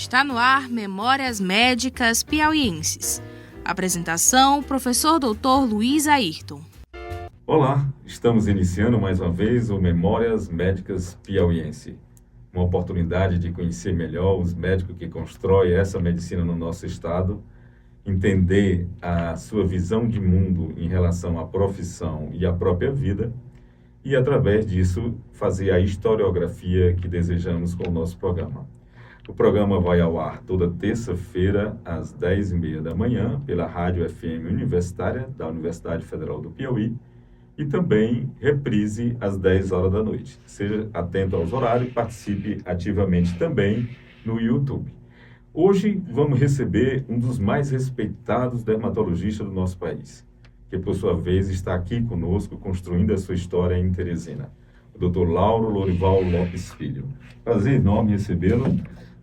Está no ar Memórias Médicas Piauienses. Apresentação, professor Dr. Luiz Ayrton. Olá, estamos iniciando mais uma vez o Memórias Médicas Piauiense. Uma oportunidade de conhecer melhor os médicos que constroem essa medicina no nosso estado, entender a sua visão de mundo em relação à profissão e à própria vida, e através disso fazer a historiografia que desejamos com o nosso programa. O programa vai ao ar toda terça-feira, às 10h30 da manhã, pela Rádio FM Universitária da Universidade Federal do Piauí, e também reprise às 10 horas da noite. Seja atento aos horários e participe ativamente também no YouTube. Hoje vamos receber um dos mais respeitados dermatologistas do nosso país, que por sua vez está aqui conosco construindo a sua história em Teresina, o Dr. Lauro Lorival Lopes Filho. Prazer enorme recebê-lo.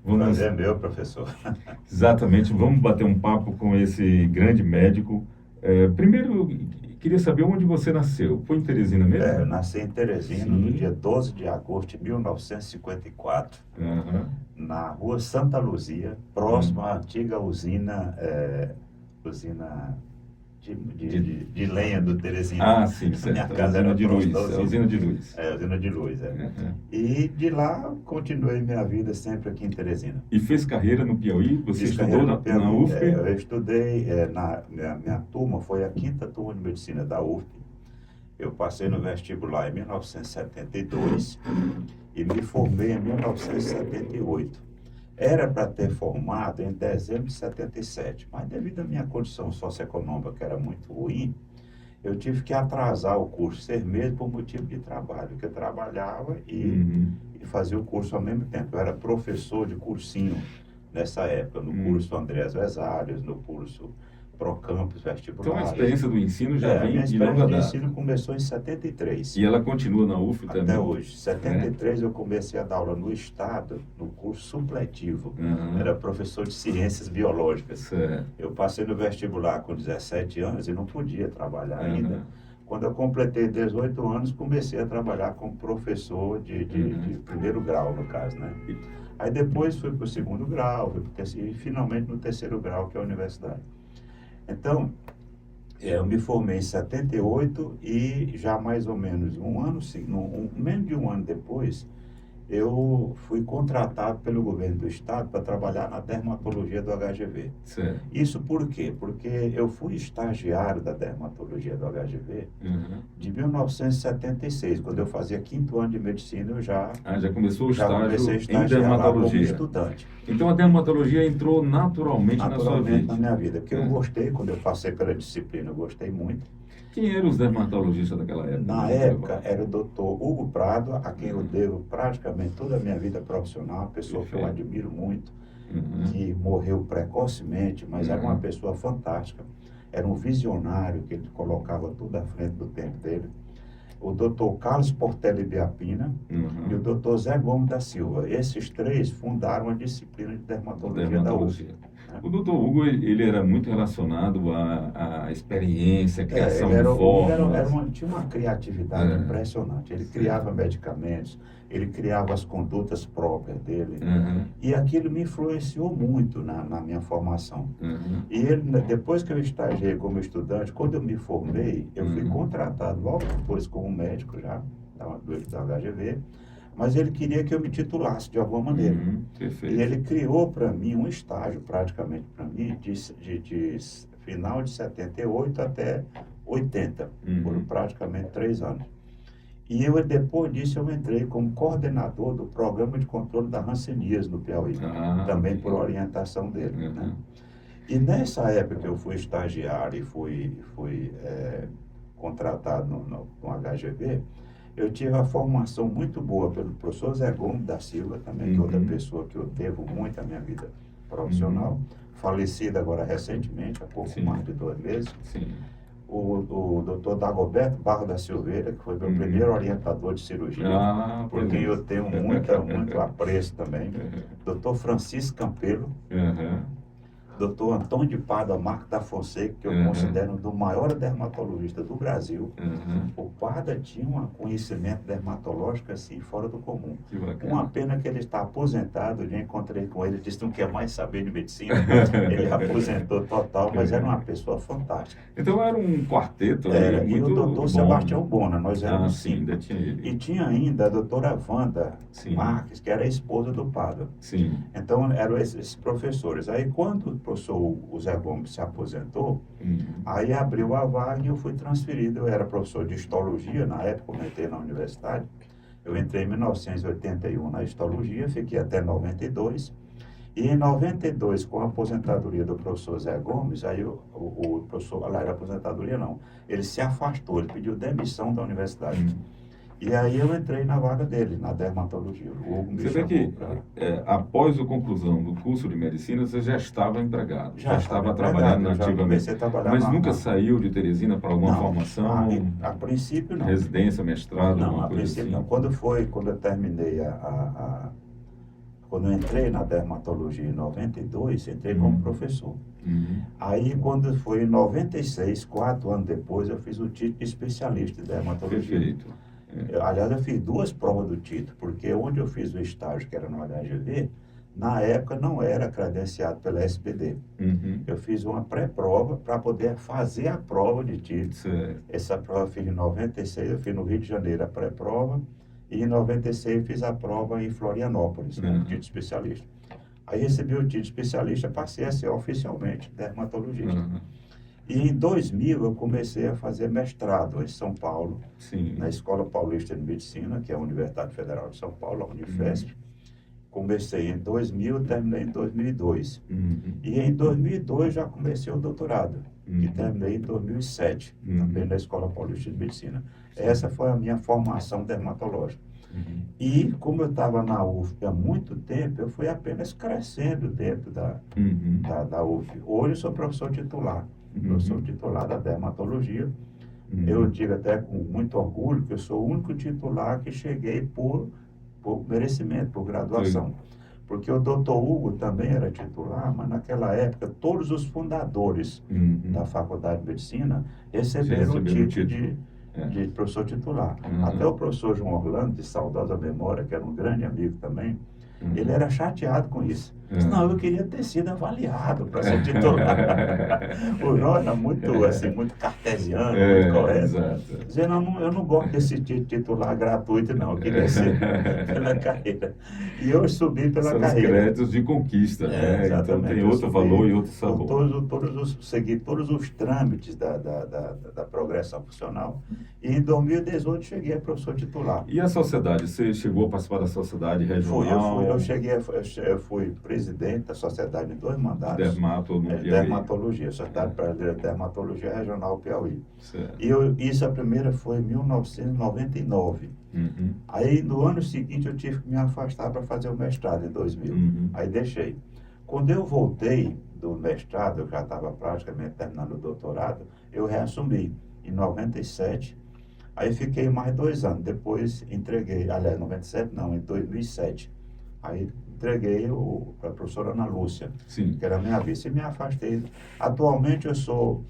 Prazer é meu, professor. Exatamente, vamos bater um papo com esse grande médico. Primeiro, queria saber onde você nasceu. Foi em Teresina mesmo? Eu nasci em Teresina, no dia 12 de agosto de 1954, na rua Santa Luzia, próximo à antiga usina de lenha do Teresina. Ah, sim, certo. Minha casa era de luz, a usina de luz. A usina de luz, E de lá continuei minha vida sempre aqui em Teresina. E fez carreira no Piauí? Você estudou na UFP? Eu estudei, minha turma foi a 5ª turma de medicina da UFP. Eu passei no vestibular em 1972 e me formei em 1978. Era para ter formado em dezembro de 77, mas devido à minha condição socioeconômica, que era muito ruim, eu tive que atrasar o curso 6 meses por motivo de trabalho, que eu trabalhava e fazia o curso ao mesmo tempo. Eu era professor de cursinho nessa época, no curso Andrés Vesalhos, no curso Procampus Vestibular. Então a experiência do ensino já vem de longa data. A experiência do ensino começou em 73. E ela continua na UFP também? Até hoje. Em 73 eu comecei a dar aula no Estado, no curso supletivo. Era professor de ciências biológicas. Certo. Eu passei no vestibular com 17 anos e não podia trabalhar ainda. Quando eu completei 18 anos, comecei a trabalhar como professor de primeiro grau, no caso, né? Aí depois fui para o 2º grau, fui pro terceiro, e finalmente no 3º grau, que é a universidade. Então, eu me formei em 78 e já mais ou menos menos de um ano depois, eu fui contratado pelo governo do estado para trabalhar na dermatologia do HGV. Certo. Isso por quê? Porque eu fui estagiário da dermatologia do HGV de 1976. Quando eu fazia 5º ano de medicina, eu já começou o estágio comecei a em estagiar lá como dermatologia. estudante. Então a dermatologia entrou naturalmente na sua vida? Na minha vida, porque eu gostei, quando eu passei pela disciplina, eu gostei muito. Quem eram os dermatologistas daquela época? Na época, era o Dr. Hugo Prado, a quem eu devo praticamente toda a minha vida profissional, uma pessoa que eu admiro muito, que morreu precocemente, mas era uma pessoa fantástica. Era um visionário, que ele colocava tudo à frente do tempo dele. O Dr. Carlos Portela Ibiapina e o Dr. Zé Gomes da Silva. Esses 3 fundaram a disciplina de dermatologia da UFP. O Dr. Hugo, ele era muito relacionado à experiência, à criação de fórmulas. Tinha uma criatividade impressionante. Ele criava medicamentos, ele criava as condutas próprias dele. E aquilo me influenciou muito na minha formação. E ele, depois que eu estagiei como estudante, quando eu me formei, eu fui contratado logo depois como médico já, da HGV. Mas ele queria que eu me titulasse de alguma maneira. E ele criou para mim um estágio, praticamente para mim, de final de 78 até 80, por praticamente 3 anos. E depois disso eu entrei como coordenador do programa de controle da hanseníase no Piauí, também por orientação dele. Né? E nessa época que eu fui estagiário e fui contratado no HGV, eu tive uma formação muito boa pelo professor Zé Gomes da Silva, também, que é outra pessoa que eu devo muito à minha vida profissional, falecida agora recentemente, há pouco mais de 2 meses. O doutor Dagoberto Barro da Silveira, que foi meu primeiro orientador de cirurgia, por quem eu tenho muito apreço também. Doutor Francisco Campelo, Dr. Antônio de Pádua Marques da Fonseca, que eu considero um dos maiores dermatologistas do Brasil. O Pádua tinha um conhecimento dermatológico assim, fora do comum. Uma pena que ele está aposentado, eu já encontrei com ele, disse que não quer mais saber de medicina. Ele aposentou total, mas era uma pessoa fantástica. Então era um quarteto. Era, muito e o doutor Sebastião Bona, nós éramos sim, cinco. ainda tinha ele. E tinha ainda a doutora Wanda Marques, que era a esposa do Pádua. Sim. Então eram esses professores. Aí quando o professor Zé Gomes se aposentou, aí abriu a vaga e eu fui transferido. Eu era professor de histologia, na época eu entrei na universidade. Eu entrei em 1981 na histologia, fiquei até 92. E em 92, com a aposentadoria do professor Zé Gomes, aí o professor, lá era aposentadoria não, ele se afastou, ele pediu demissão da universidade. E aí eu entrei na vaga dele, na dermatologia. O Hugo me Você vê que, após a conclusão do curso de medicina, você já estava empregado, já estava trabalhando ativamente, mas nunca saiu de Teresina para alguma formação? A princípio não. Residência, mestrado, não, a princípio assim? Não. Quando eu terminei quando eu entrei na dermatologia em 92, entrei como professor. Aí, quando foi em 96, 4 anos depois, eu fiz o título de especialista em dermatologia. Perfeito. Aliás, eu fiz 2 provas do título, porque onde eu fiz o estágio, que era no HGV, na época não era credenciado pela SBD. Eu fiz uma pré-prova para poder fazer a prova de título. Essa prova eu fiz em 96, eu fiz no Rio de Janeiro a pré-prova, e em 96 eu fiz a prova em Florianópolis, né, o título de especialista. Aí recebi o título de especialista, passei a ser oficialmente dermatologista. E em 2000 eu comecei a fazer mestrado em São Paulo, na Escola Paulista de Medicina, que é a Universidade Federal de São Paulo, a Unifesp. Comecei em 2000, terminei em 2002. E em 2002 já comecei o doutorado, que terminei em 2007, também na Escola Paulista de Medicina. Essa foi a minha formação dermatológica. E como eu estava na UFP há muito tempo, eu fui apenas crescendo dentro da UFP. Hoje eu sou professor titular. Professor titular da dermatologia. Eu digo até com muito orgulho que eu sou o único titular que cheguei por merecimento, por graduação. Porque o doutor Hugo também era titular, mas naquela época todos os fundadores da Faculdade de Medicina receberam o título de professor titular. Até o professor João Orlando, de saudosa memória, que era um grande amigo também, ele era chateado com isso. Não, eu queria ter sido avaliado para ser titular. O João era muito, assim, muito cartesiano, muito correto. Dizendo, eu não gosto desse titular gratuito, não. Eu queria ser pela carreira. E eu subi pela carreira. São os créditos de conquista, né? Então tem outro valor e outro sabor. Segui todos os trâmites da progressão funcional. E em 2018 cheguei a professor titular. E a sociedade? Você chegou a participar da sociedade regional? Eu fui presidente da sociedade em 2 mandatos. Dermatologia, Sociedade Brasileira de Dermatologia Regional Piauí. Certo. E a primeira foi em 1999. Aí no ano seguinte eu tive que me afastar para fazer o mestrado em 2000. Aí deixei. Quando eu voltei do mestrado, eu já estava praticamente terminando o doutorado, eu reassumi em 97. Aí fiquei mais 2 anos. Depois entreguei, aliás, 97 não, em 2007. Aí entreguei para a professora Ana Lúcia, que era minha vice, e me afastei. Atualmente eu sou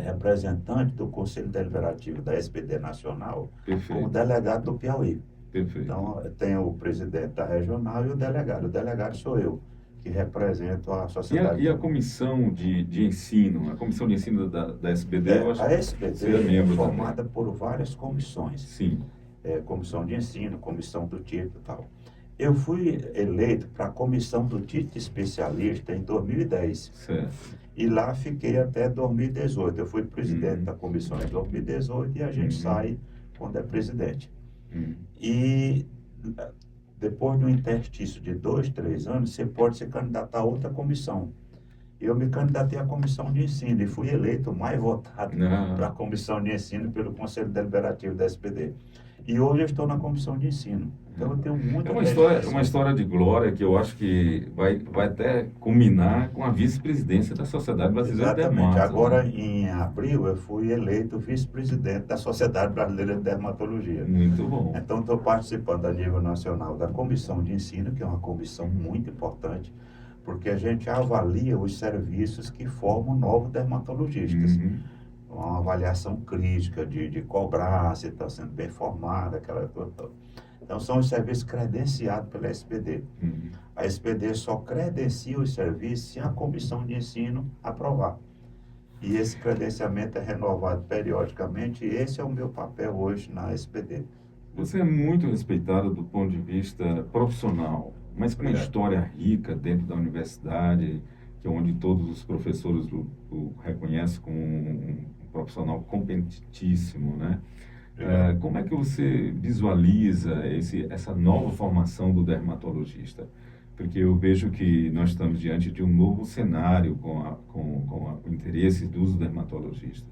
representante do Conselho Deliberativo da SBD Nacional, como delegado do Piauí. Então, tem o presidente da regional e o delegado. O delegado sou eu, que represento a sociedade. E a comissão de ensino? A comissão de ensino da SBD? A SBD é formada por várias comissões. Comissão de ensino, comissão do título e tal. Eu fui eleito para a comissão do título de especialista em 2010. E lá fiquei até 2018. Eu fui presidente da comissão em 2018 e a gente sai quando é presidente. E depois de um interstício de 2, 3 anos, você pode se candidatar a outra comissão. Eu me candidatei à comissão de ensino e fui eleito o mais votado para a comissão de ensino pelo Conselho Deliberativo da SBD. E hoje eu estou na comissão de ensino. Então eu tenho muita uma história de glória que eu acho que vai até culminar com a vice-presidência da Sociedade Brasileira de Dermatologia. Agora, em abril, eu fui eleito vice-presidente da Sociedade Brasileira de Dermatologia. Muito bom. Então, estou participando a nível nacional da comissão de ensino, que é uma comissão muito importante. porque a gente avalia os serviços que formam novos dermatologistas. Uma avaliação crítica de cobrar, se está sendo bem formada, aquela coisa toda. Então, são os serviços credenciados pela SPD. A SPD só credencia os serviços se a comissão de ensino aprovar. E esse credenciamento é renovado periodicamente, e esse é o meu papel hoje na SPD. Você é muito respeitado do ponto de vista profissional, mas com uma história rica dentro da universidade, que é onde todos os professores o reconhecem como um profissional competentíssimo, né? Como é que você visualiza essa nova formação do dermatologista? Porque eu vejo que nós estamos diante de um novo cenário com o interesse dos dermatologistas.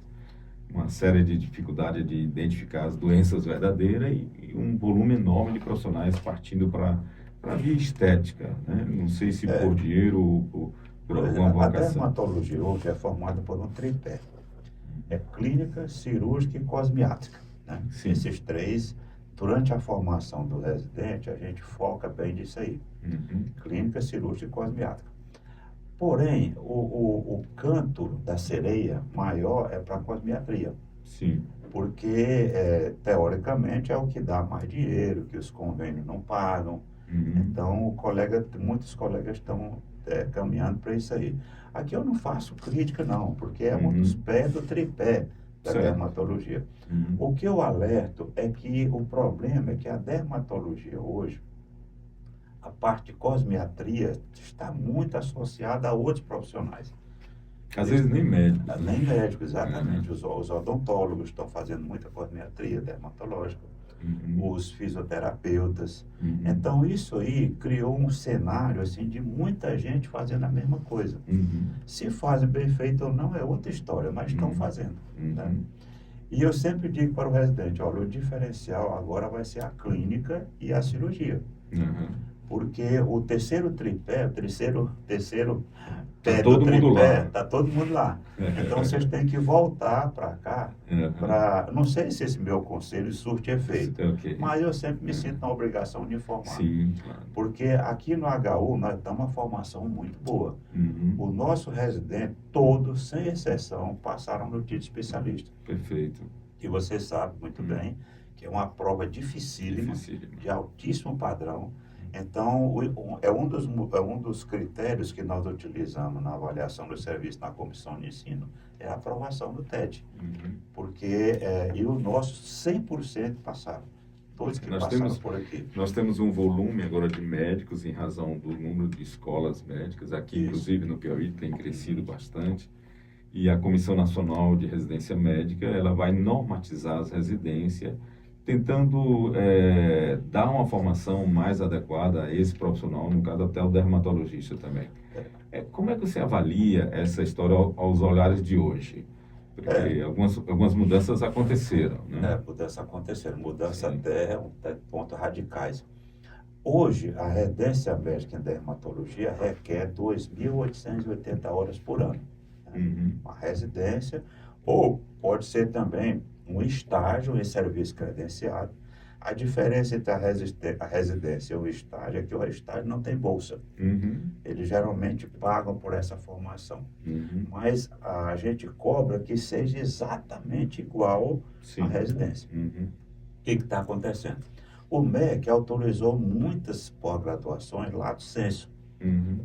Uma série de dificuldades de identificar as doenças verdadeiras e um volume enorme de profissionais partindo para a via estética, né? Não sei se por dinheiro ou por alguma vocação. A dermatologia hoje é formada por um tripé. É clínica, cirúrgica e cosmiátrica, né? Esses três, durante a formação do residente, a gente foca bem nisso aí. Clínica, cirúrgica e cosmiátrica. Porém, o canto da sereia maior é para a cosmiatria. Sim. Porque, teoricamente, é o que dá mais dinheiro, que os convênios não pagam. Então, muitos colegas estão caminhando para isso aí. Aqui eu não faço crítica, não, porque é um dos pés do tripé da dermatologia. O que eu alerto é que o problema é que a dermatologia hoje, a parte de cosmiatria, está muito associada a outros profissionais. Às vezes nem médicos. Nem médicos, exatamente. Os odontólogos estão fazendo muita cosmiatria dermatológica. Os fisioterapeutas. Então, isso aí criou um cenário assim, de muita gente fazendo a mesma coisa. Se fazem bem feito ou não é outra história, mas estão fazendo. Né? E eu sempre digo para o residente, olha, o diferencial agora vai ser a clínica e a cirurgia. Porque o terceiro tripé, o terceiro pé do tripé, está todo mundo lá. Então, vocês têm que voltar para cá, não sei se esse meu conselho surte efeito, mas eu sempre me sinto na obrigação de informar. Sim, claro. Porque aqui no HU nós estamos uma formação muito boa. O nosso residente, todos, sem exceção, passaram no título especialista. Perfeito. Que você sabe muito bem que é uma prova dificílima, de altíssimo padrão. Então, é um dos critérios que nós utilizamos na avaliação do serviço na comissão de ensino, é a aprovação do TED. Porque, e o nosso 100% passaram. Todos que passaram por aqui. Nós temos um volume agora de médicos em razão do número de escolas médicas. Aqui, inclusive, no Piauí, tem crescido bastante. E a Comissão Nacional de Residência Médica, ela vai normatizar as residências, tentando dar uma formação mais adequada a esse profissional, no caso até o dermatologista também. Como é que você avalia essa história aos olhares de hoje? Porque algumas mudanças aconteceram, né? Mudanças aconteceram, até pontos radicais. Hoje, a residência médica em dermatologia requer 2.880 horas por ano. Né? Uma residência, ou pode ser também um estágio em serviço credenciado. A diferença entre a residência e o estágio é que o estágio não tem bolsa. Eles geralmente pagam por essa formação. Mas a gente cobra que seja exatamente igual à residência. O que está acontecendo? O MEC autorizou muitas pós-graduações lato sensu.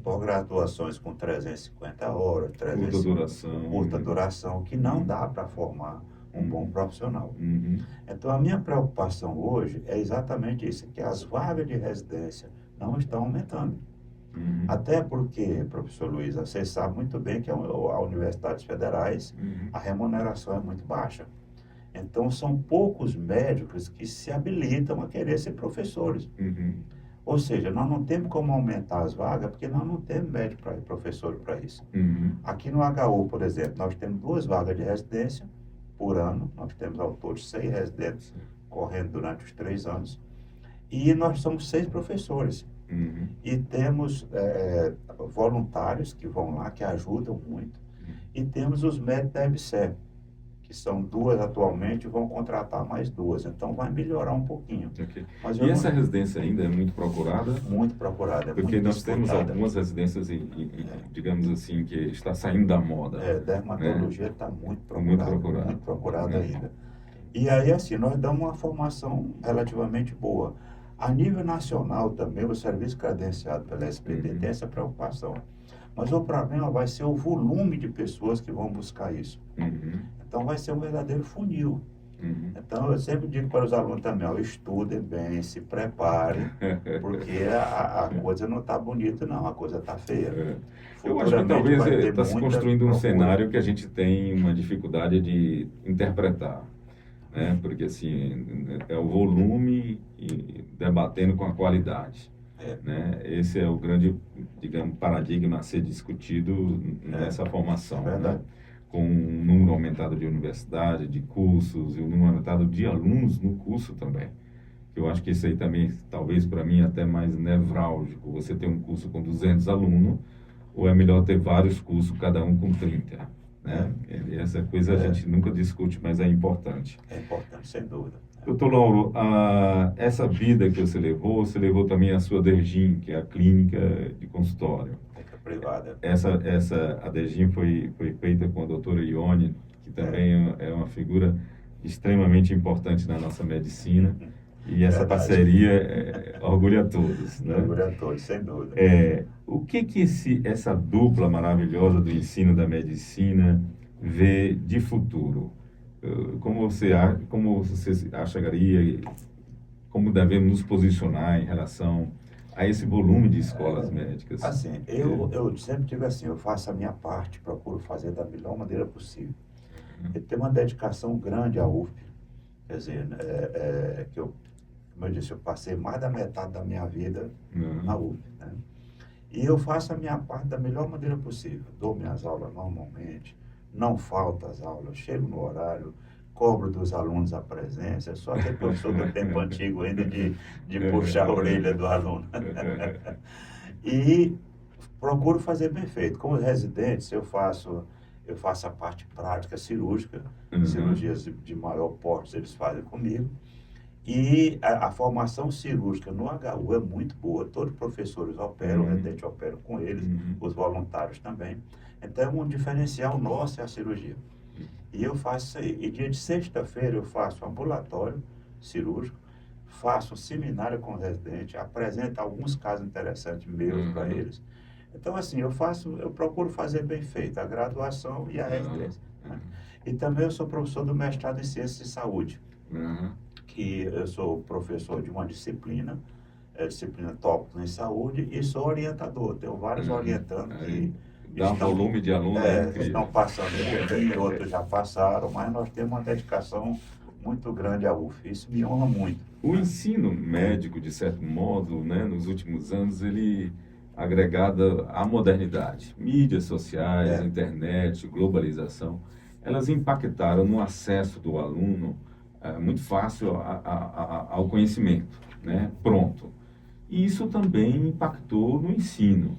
Pós-graduações com 350 horas, curta duração, que não dá para formar um bom profissional. Então, a minha preocupação hoje é exatamente isso, que as vagas de residência não estão aumentando. Até porque, professor Luiz, você sabe muito bem que as universidades federais, a remuneração é muito baixa. Então, são poucos médicos que se habilitam a querer ser professores. Ou seja, nós não temos como aumentar as vagas, porque nós não temos médico professor para isso. Aqui no HU, por exemplo, nós temos 2 vagas de residência por ano. Nós temos ao todo 6 residentes correndo durante os 3 anos. E nós somos 6 professores. E temos voluntários que vão lá, que ajudam muito. E temos os médicos da EBSER, que são 2 atualmente, vão contratar mais 2. Então, vai melhorar um pouquinho. Okay. Mas e essa residência ainda é muito procurada? Muito procurada. Porque muito nós disputada. temos algumas residências, digamos assim, que está saindo da moda. Dermatologia está muito procurada É. ainda. E aí, assim, nós damos uma formação relativamente boa. A nível nacional também, o serviço credenciado pela SPB tem essa preocupação. Mas o problema vai ser o volume de pessoas que vão buscar isso. Então, vai ser um verdadeiro funil. Então, eu sempre digo para os alunos também, ó, estudem bem, se preparem, porque a coisa não está bonita, não, a coisa está feia. Eu acho que talvez está se construindo um cenário que a gente tem uma dificuldade de interpretar. Né? Porque assim, é o volume e debatendo com a qualidade. Né? Esse é o grande, digamos, paradigma a ser discutido nessa formação. Né? Com um número aumentado de universidade, de cursos, e um número aumentado de alunos no curso também. Eu acho que isso aí também, talvez para mim, até mais nevrálgico. Você tem um curso com 200 alunos, ou é melhor ter vários cursos, cada um com 30. Né? Essa coisa a gente nunca discute, mas é importante. É importante, sem dúvida. Doutor Lauro, essa vida que você levou também a sua DERGIM, que é a clínica de consultório. Privada. A DERGIM foi feita com a doutora Ione, que também é uma figura extremamente importante na nossa medicina. E essa parceria orgulha a todos. Né? Orgulha a todos, sem dúvida. O que essa dupla maravilhosa do ensino da medicina vê de futuro? Como você acharia, como devemos nos posicionar em relação a esse volume de escolas médicas? Assim, eu sempre digo assim, eu faço a minha parte, procuro fazer da melhor maneira possível. Eu tenho uma dedicação grande à UFP, quer dizer, como eu disse, eu passei mais da metade da minha vida na UFP, né? E eu faço a minha parte da melhor maneira possível. Dou minhas aulas normalmente, não falto às aulas, chego no horário, cobro dos alunos a presença. Eu sou aquele professor do tempo antigo ainda de puxar a orelha do aluno. E procuro fazer bem feito. Como residentes, eu faço a parte prática cirúrgica, cirurgias de maior porte eles fazem comigo. E a formação cirúrgica no HU é muito boa. Todos os professores operam, o residente opera com eles, os voluntários também. Então, um diferencial nosso é a cirurgia. E eu faço isso aí. E dia de sexta-feira eu faço ambulatório cirúrgico, faço um seminário com o residente, apresento alguns casos interessantes meus para eles. Então, assim, eu procuro fazer bem feito a graduação e a residência. Né? E também eu sou professor do mestrado em Ciências de Saúde, que eu sou professor de uma disciplina, disciplina tópicos em saúde, e sou orientador. Tenho vários orientandos que dá um volume de alunos estão passando aqui, outros já passaram, mas nós temos uma dedicação muito grande à UF. Isso me honra muito. O ensino médico, de certo modo, né, nos últimos anos, ele agregado à modernidade. Mídias sociais, internet, globalização, elas impactaram no acesso do aluno muito fácil ao conhecimento, né? Pronto. E isso também impactou no ensino,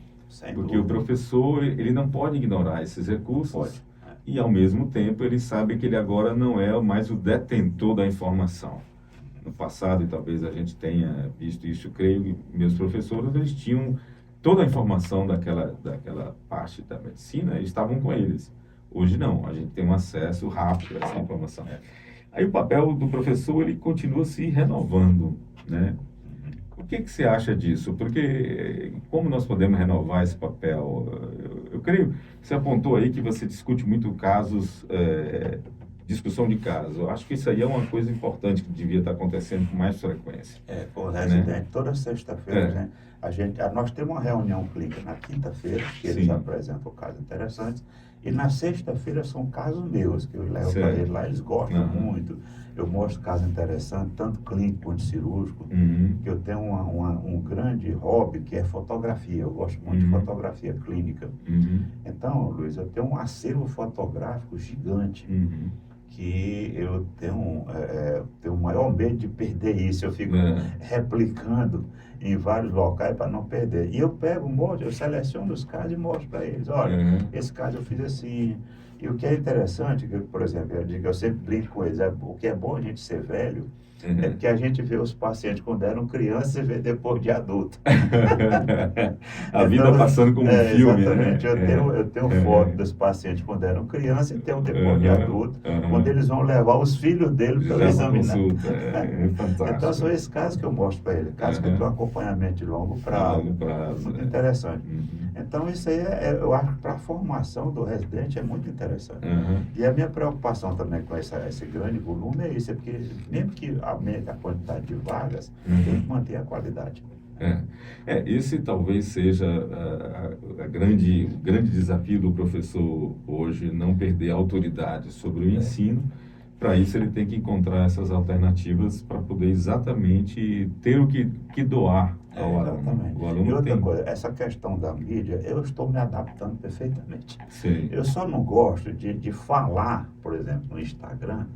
porque o professor ele não pode ignorar esses recursos e, ao mesmo tempo, ele sabe que ele agora não é mais o detentor da informação. No passado, e talvez a gente tenha visto isso, eu creio que meus professores eles tinham toda a informação daquela parte da medicina, eles estavam com eles. Hoje não, a gente tem um acesso rápido a essa informação. Aí o papel do professor, ele continua se renovando, né? O que você acha disso? Porque como nós podemos renovar esse papel? Eu creio que você apontou aí que você discute muito casos, discussão de casos. Eu acho que isso aí é uma coisa importante que devia estar acontecendo com mais frequência. Com o residente, toda sexta-feira, né? Nós temos uma reunião clínica na quinta-feira, que eles apresentam casos interessantes, e na sexta-feira são casos meus, que eu levo para eles lá, eles gostam muito. Eu mostro casos interessantes, tanto clínico quanto cirúrgico, que eu tenho um grande hobby, que é fotografia. Eu gosto muito de fotografia clínica. Então, Luiz, eu tenho um acervo fotográfico gigante, que eu tenho o maior medo de perder isso. Eu fico replicando em vários locais para não perder. E eu pego um monte, eu seleciono os casos e mostro para eles. Olha, esse caso eu fiz assim. E o que é interessante, que, por exemplo, eu sempre brinco com eles, o que é bom a gente ser velho, é que a gente vê os pacientes quando eram crianças e vê depois de adulto. A vida passando como um filme, exatamente. né? Eu tenho foto dos pacientes quando eram crianças e tenho depois de adulto, quando eles vão levar os filhos dele para examinar. É fantástico. Então, são esses casos que eu mostro para ele, casos que tem um acompanhamento de longo prazo. Muito interessante. Então, isso aí, eu acho que para a formação do residente é muito interessante. E a minha preocupação também com esse grande volume é isso, é porque mesmo que aumente a quantidade de vagas, tem que manter a qualidade. Esse talvez seja o grande desafio do professor hoje, não perder a autoridade sobre o ensino. Para isso, ele tem que encontrar essas alternativas para poder exatamente ter o que doar ao aluno. O aluno e outra coisa, essa questão da mídia, eu estou me adaptando perfeitamente. Sim. Eu só não gosto de falar, por exemplo, no Instagram,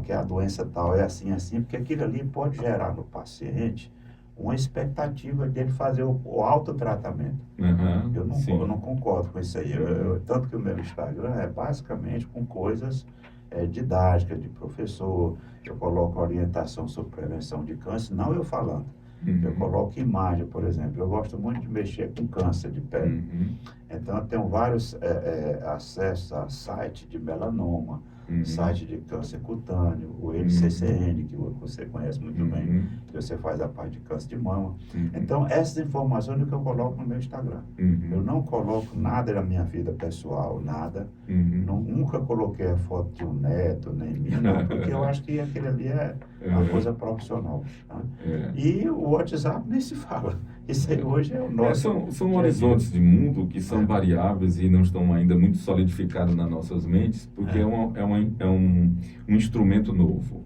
que a doença tal é assim, porque aquilo ali pode gerar no paciente uma expectativa dele fazer o autotratamento. Eu não concordo com isso aí. Tanto que o meu Instagram é basicamente com coisas didáticas de professor. Eu coloco orientação sobre prevenção de câncer, não eu falando. Eu coloco imagem, por exemplo. Eu gosto muito de mexer com câncer de pele. Então, eu tenho vários acessos a site de melanoma, site de câncer cutâneo, o NCCN, que você conhece muito bem, que você faz a parte de câncer de mama. Então, essas informações é o que eu coloco no meu Instagram. Eu não coloco nada da minha vida pessoal, nada. Nunca coloquei a foto de um neto, nem minha, não, porque eu acho que aquilo ali é uma coisa profissional. Tá? E o WhatsApp nem se fala. Isso aí hoje é o nosso... São horizontes de mundo que são variáveis e não estão ainda muito solidificados nas nossas mentes, porque é um instrumento novo,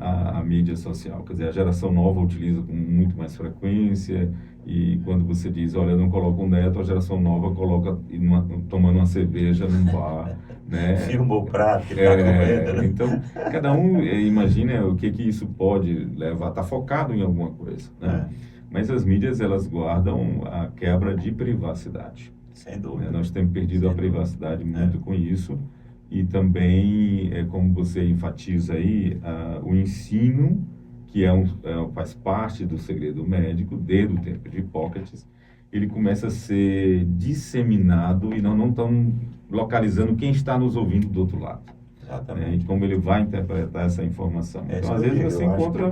a mídia social. Quer dizer, a geração nova utiliza com muito mais frequência, e quando você diz, olha, eu não coloco um neto, a geração nova coloca tomando uma cerveja num bar, né? Filma o prato que está comendo, né? Então, cada um imagina o que isso pode levar, está focado em alguma coisa, né? Mas as mídias, elas guardam a quebra de privacidade. Sem dúvida. Nós temos perdido a privacidade muito com isso. E também, como você enfatiza aí, o ensino, que faz parte do segredo médico, desde o tempo de Hipócrates, ele começa a ser disseminado e não estão localizando quem está nos ouvindo do outro lado. Exatamente. E como ele vai interpretar essa informação. Então, às vezes, você encontra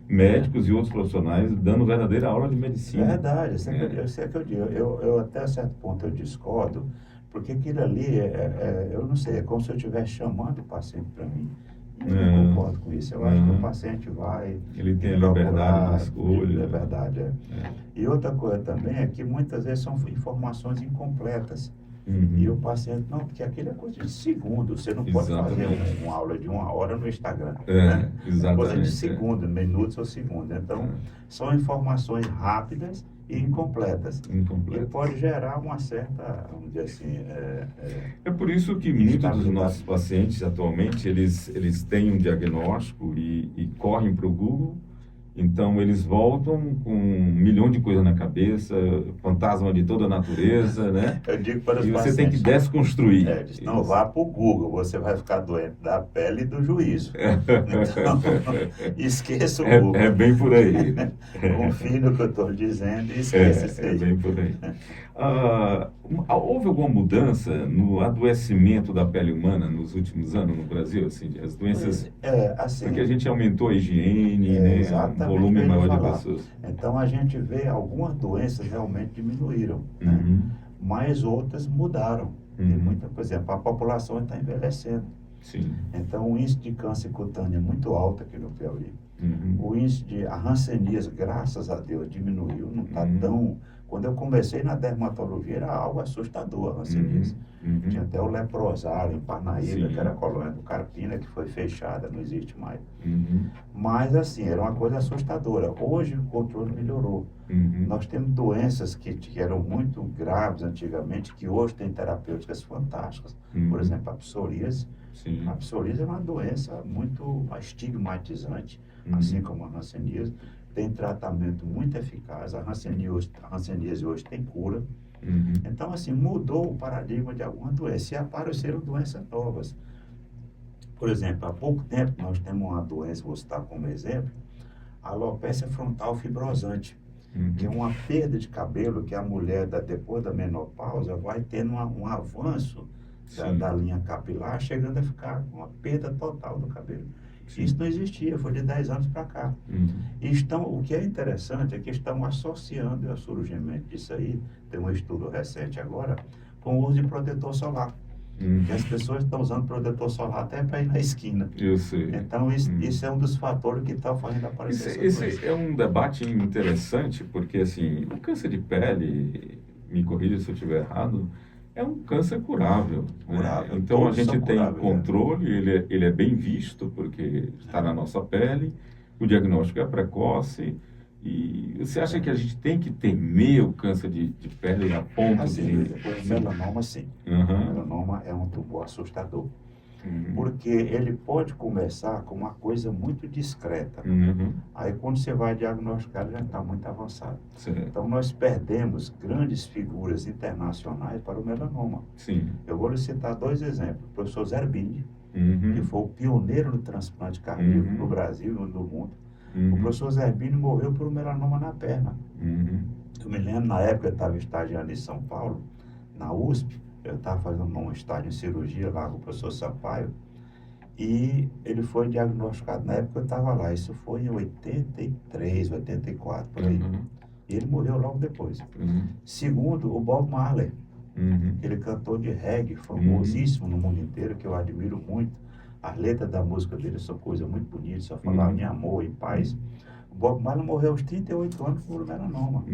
médicos e outros profissionais dando verdadeira aula de medicina. Verdade, eu sei que eu digo. Eu até certo ponto eu discordo, porque aquilo ali, eu não sei, é como se eu estivesse chamando o paciente para mim. Eu não concordo com isso. Eu acho que o paciente vai... Ele tem a liberdade de escolha. É verdade, E outra coisa também é que muitas vezes são informações incompletas. E o paciente, não, porque aquilo é coisa de segundo. Você não pode fazer uma aula de 1 hora no Instagram. Exatamente. É coisa de segundo, minutos ou segundos. Então, são informações rápidas e incompletas. E pode gerar uma certa, vamos dizer assim... É por isso que muitos dos nossos pacientes, atualmente, eles têm um diagnóstico e correm para o Google. Então, eles voltam com 1 milhão de coisas na cabeça, fantasma de toda a natureza, né? Eu digo para os pacientes... pacientes... você tem que desconstruir. Não vá para o Google, você vai ficar doente da pele e do juízo. Então, esqueça o Google. É bem por aí, né? Confie no que eu estou dizendo e esqueça isso aí. É bem por aí. Houve alguma mudança no adoecimento da pele humana nos últimos anos no Brasil? Assim, as doenças... porque a gente aumentou a higiene, né? Um volume maior de pessoas. Então, a gente vê algumas doenças realmente diminuíram, né? Mas outras mudaram. Tem muita, por exemplo, a população está envelhecendo. Sim. Então, o índice de câncer cutâneo é muito alto aqui no Piauí. O índice de hanseníase, graças a Deus, diminuiu. Não está tão... Quando eu comecei na dermatologia, era algo assustador a hanseníase. Tinha até o leprosário em Parnaíba, que era a colônia do Carpina, que foi fechada, não existe mais. Mas, assim, era uma coisa assustadora. Hoje, o controle melhorou. Nós temos doenças que eram muito graves antigamente, que hoje têm terapêuticas fantásticas. Por exemplo, a psoríase. A psoríase é uma doença muito estigmatizante, assim como a hanseníase. tem tratamento muito eficaz, a hanseníase hoje tem cura. Então, assim, mudou o paradigma de alguma doença e apareceram doenças novas. Por exemplo, há pouco tempo nós temos uma doença, vou citar como exemplo, a alopecia frontal fibrosante, que é uma perda de cabelo que a mulher, depois da menopausa, vai tendo um avanço da linha capilar, chegando a ficar com uma perda total do cabelo. Sim. Isso não existia, foi de 10 anos para cá. O que é interessante é que estão associando o surgimento disso aí, tem um estudo recente agora, com o uso de protetor solar. Que as pessoas estão usando protetor solar até para ir na esquina. Eu sei. Então, isso é um dos fatores que está fazendo aparecer esse é um debate interessante, porque, assim, o câncer de pele, me corrija se eu estiver errado, é um câncer curável. Né? Então, a gente tem controle, ele é bem visto, porque está na nossa pele, o diagnóstico é precoce. E você acha que a gente tem que temer o câncer de pele a ponto de... O melanoma, sim. O melanoma é um tumor assustador. Porque ele pode começar com uma coisa muito discreta. Aí, quando você vai diagnosticar, ele já está muito avançado. Então, nós perdemos grandes figuras internacionais para o melanoma. Sim. Eu vou lhe citar 2 exemplos. O professor Zerbini, que foi o pioneiro no transplante cardíaco no Brasil e no mundo. O professor Zerbini morreu por um melanoma na perna. Eu me lembro, na época, eu estava estagiando em São Paulo, na USP, eu estava fazendo um estágio em cirurgia lá com o professor Sampaio, e ele foi diagnosticado, na época eu estava lá, isso foi em 83, 84, por aí. E ele morreu logo depois. Segundo, o Bob Marley, ele cantor de reggae, famosíssimo no mundo inteiro, que eu admiro muito. As letras da música dele são coisas muito bonitas, só falavam em amor e paz. O Bob Marley morreu aos 38 anos por melanoma.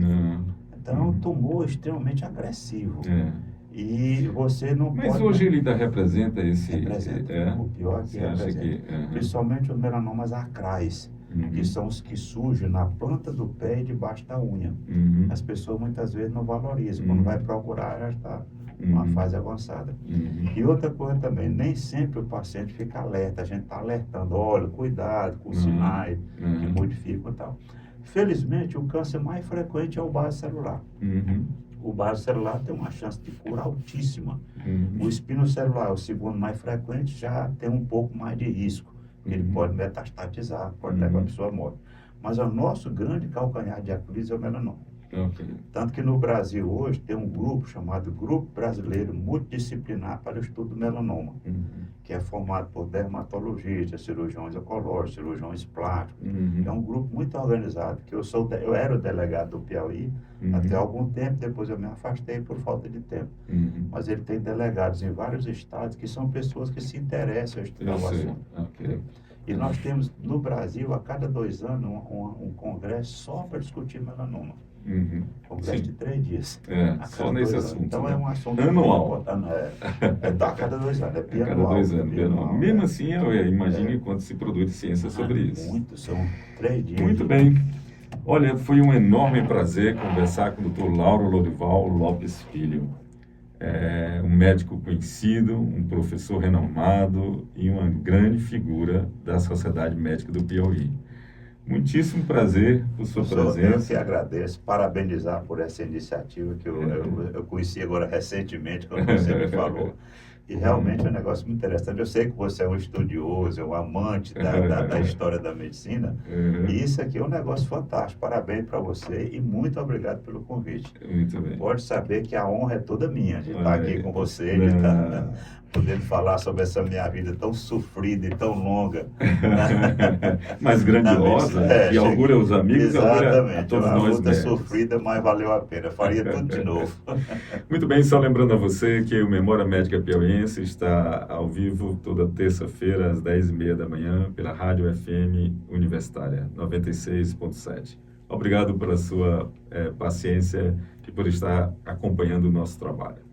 Então é um tumor extremamente agressivo. E você não pode... Mas hoje ele ainda representa esse... Representa. O pior que representa. Principalmente os melanomas acrais, que são os que surgem na planta do pé e debaixo da unha. As pessoas muitas vezes não valorizam. Quando vai procurar, já está uma fase avançada. E outra coisa também, nem sempre o paciente fica alerta. A gente está alertando, olha, cuidado com sinais que modificam e tal. Felizmente, o câncer mais frequente é o base celular. O base celular tem uma chance de cura altíssima. O espinocelular, o segundo mais frequente, já tem um pouco mais de risco. Ele pode metastatizar, pode levar a pessoa à morte. Mas o nosso grande calcanhar de Aquiles é o melanoma. Tanto que no Brasil hoje tem um grupo chamado Grupo Brasileiro Multidisciplinar para o Estudo do Melanoma, que é formado por dermatologistas, cirurgiões oncológicos, cirurgiões plásticos. É um grupo muito organizado, que eu era o delegado do Piauí até algum tempo, depois eu me afastei por falta de tempo. Mas ele tem delegados em vários estados que são pessoas que se interessam em estudar o assunto. E nós temos no Brasil, a cada 2 anos, um congresso só para discutir melanoma. Congresso de 3 dias. Só nesse assunto. Então é um assunto anual. A cada 2 anos, é bianual. A cada 2 anos, bianual. Mesmo assim, eu imagino quanto se produz ciência sobre isso. Muito, são 3 dias. Muito bem. Olha, foi um enorme prazer conversar com o Dr. Lauro Lorival Lopes Filho. Um médico conhecido, um professor renomado e uma grande figura da Sociedade Médica do Piauí. Muitíssimo prazer por sua presença. Eu que agradeço, parabenizar por essa iniciativa que eu conheci agora recentemente, quando você me falou. E realmente é um negócio muito interessante. Eu sei que você é um estudioso, é um amante da história da medicina. E isso aqui é um negócio fantástico. Parabéns para você e muito obrigado pelo convite. Muito bem. Pode saber que a honra é toda minha de estar aqui com você, de estar podendo falar sobre essa minha vida tão sofrida e tão longa. Mas grandiosa, e augura aos amigos, exatamente, a todos nós luta sofrida, mas valeu a pena. Faria tudo de novo. Muito bem, só lembrando a você que o Memória Médica Piauiense está ao vivo toda terça-feira, às 10h30 da manhã, pela Rádio FM Universitária, 96.7. Obrigado pela sua paciência e por estar acompanhando o nosso trabalho.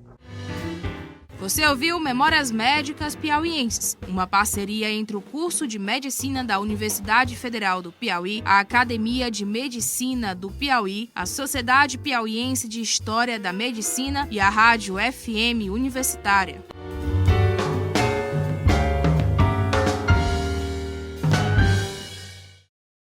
Você ouviu Memórias Médicas Piauienses, uma parceria entre o curso de Medicina da Universidade Federal do Piauí, a Academia de Medicina do Piauí, a Sociedade Piauiense de História da Medicina e a Rádio FM Universitária.